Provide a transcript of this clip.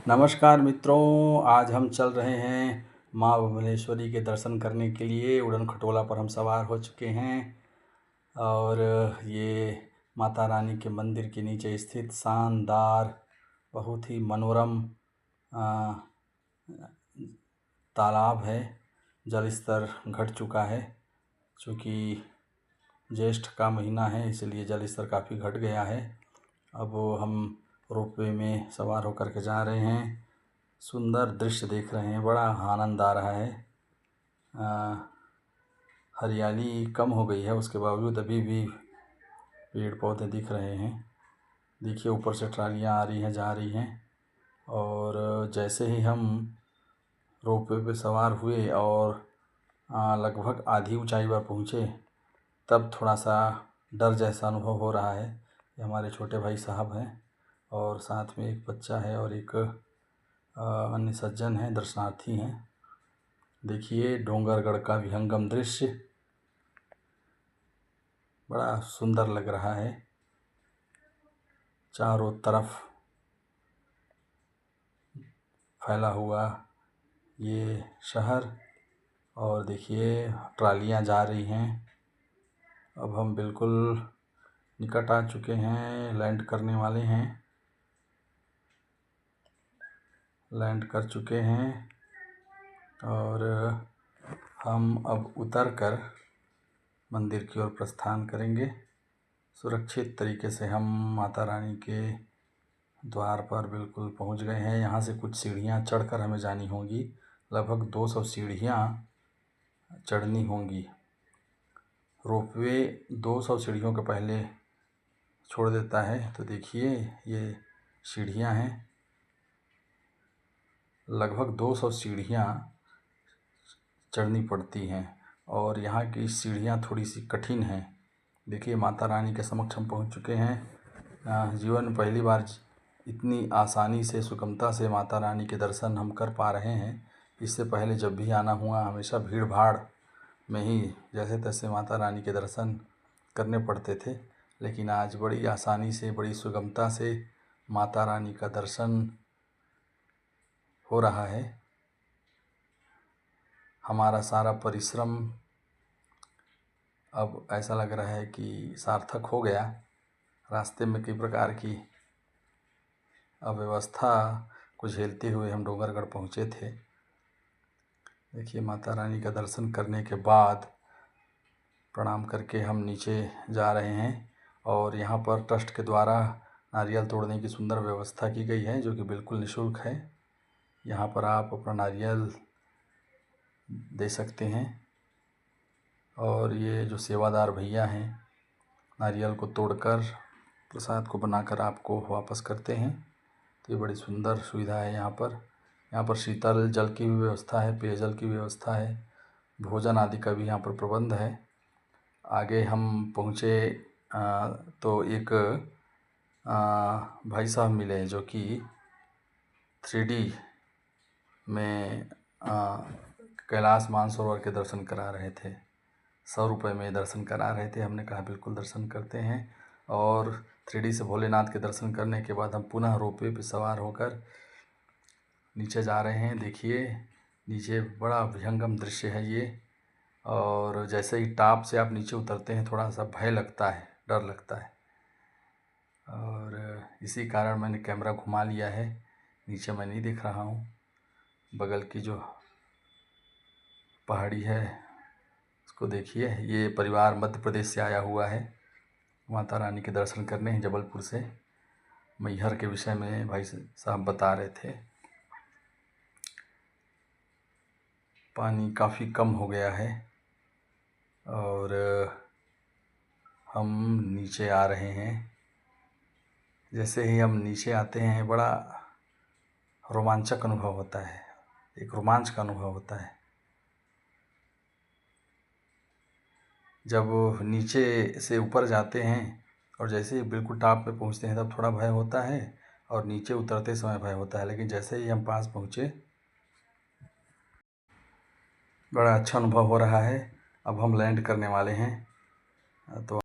नमस्कार मित्रों, आज हम चल रहे हैं माँ भुवनेश्वरी के दर्शन करने के लिए। उड़न खटोला पर हम सवार हो चुके हैं और ये माता रानी के मंदिर के नीचे स्थित शानदार, बहुत ही मनोरम तालाब है। जल स्तर घट चुका है, चूँकि ज्येष्ठ का महीना है इसलिए जल स्तर काफ़ी घट गया है। अब हम रोपवे में सवार होकर के जा रहे हैं। सुंदर दृश्य देख रहे हैं, बड़ा आनंद आ रहा है। हरियाली कम हो गई है, उसके बावजूद अभी भी पेड़ पौधे दिख रहे हैं। देखिए ऊपर से ट्रालियाँ आ रही हैं, जा रही हैं। और जैसे ही हम रोपवे पे सवार हुए और लगभग आधी ऊंचाई पर पहुँचे, तब थोड़ा सा डर जैसा अनुभव हो रहा है। ये हमारे छोटे भाई साहब हैं और साथ में एक बच्चा है और एक अन्य सज्जन हैं, दर्शनार्थी हैं। देखिए डोंगरगढ़ का विहंगम दृश्य बड़ा सुंदर लग रहा है। चारों तरफ फैला हुआ ये शहर, और देखिए ट्रालियाँ जा रही हैं। अब हम बिल्कुल निकट आ चुके हैं, लैंड करने वाले हैं, लैंड कर चुके हैं और हम अब उतर कर मंदिर की ओर प्रस्थान करेंगे। सुरक्षित तरीके से हम माता रानी के द्वार पर बिल्कुल पहुंच गए हैं। यहाँ से कुछ सीढ़ियाँ चढ़कर हमें जानी होंगी, लगभग 200 सीढ़ियाँ चढ़नी होंगी। रोपवे 200 सीढ़ियों के पहले छोड़ देता है। तो देखिए ये सीढ़ियाँ हैं, लगभग 200 सीढ़ियाँ चढ़नी पड़ती हैं और यहाँ की सीढ़ियाँ थोड़ी सी कठिन हैं। देखिए माता रानी के समक्ष हम पहुँच चुके हैं। जीवन में पहली बार इतनी आसानी से, सुगमता से माता रानी के दर्शन हम कर पा रहे हैं। इससे पहले जब भी आना हुआ, हमेशा भीड़ भाड़ में ही जैसे तैसे माता रानी के दर्शन करने पड़ते थे, लेकिन आज बड़ी आसानी से, बड़ी सुगमता से माता रानी का दर्शन हो रहा है। हमारा सारा परिश्रम अब ऐसा लग रहा है कि सार्थक हो गया। रास्ते में कई प्रकार की अव्यवस्था को झेलते हुए हम डोंगरगढ़ पहुँचे थे। देखिए माता रानी का दर्शन करने के बाद प्रणाम करके हम नीचे जा रहे हैं और यहाँ पर ट्रस्ट के द्वारा नारियल तोड़ने की सुंदर व्यवस्था की गई है, जो कि बिल्कुल निःशुल्क है। यहाँ पर आप अपना नारियल दे सकते हैं और ये जो सेवादार भैया हैं नारियल को तोड़कर प्रसाद को बनाकर आपको वापस करते हैं। तो ये बड़ी सुंदर सुविधा है यहाँ पर। यहाँ पर शीतल जल की भी व्यवस्था है, पेयजल की व्यवस्था है, भोजन आदि का भी यहाँ पर प्रबंध है। आगे हम पहुँचे तो एक भाई साहब मिले जो कि 3D में कैलाश मानसरोवर के दर्शन करा रहे थे। 100 रुपये में दर्शन करा रहे थे। हमने कहा बिल्कुल दर्शन करते हैं और 3D से भोलेनाथ के दर्शन करने के बाद हम पुनः रोपवे पे सवार होकर नीचे जा रहे हैं। देखिए नीचे बड़ा विहंगम दृश्य है ये, और जैसे ही टॉप से आप नीचे उतरते हैं थोड़ा सा भय लगता है, डर लगता है, और इसी कारण मैंने कैमरा घुमा लिया है। नीचे मैं नहीं दिख रहा हूँ। बगल की जो पहाड़ी है उसको देखिए। ये परिवार मध्य प्रदेश से आया हुआ है माता रानी के दर्शन करने, जबलपुर से। मैहर के विषय में भाई साहब बता रहे थे। पानी काफ़ी कम हो गया है और हम नीचे आ रहे हैं। जैसे ही हम नीचे आते हैं बड़ा रोमांचक अनुभव होता है, एक रोमांच का अनुभव होता है। जब नीचे से ऊपर जाते हैं और जैसे ही बिल्कुल टॉप पे पहुंचते हैं तब थोड़ा भय होता है और नीचे उतरते समय भय होता है, लेकिन जैसे ही हम पास पहुँचे बड़ा अच्छा अनुभव हो रहा है। अब हम लैंड करने वाले हैं। तो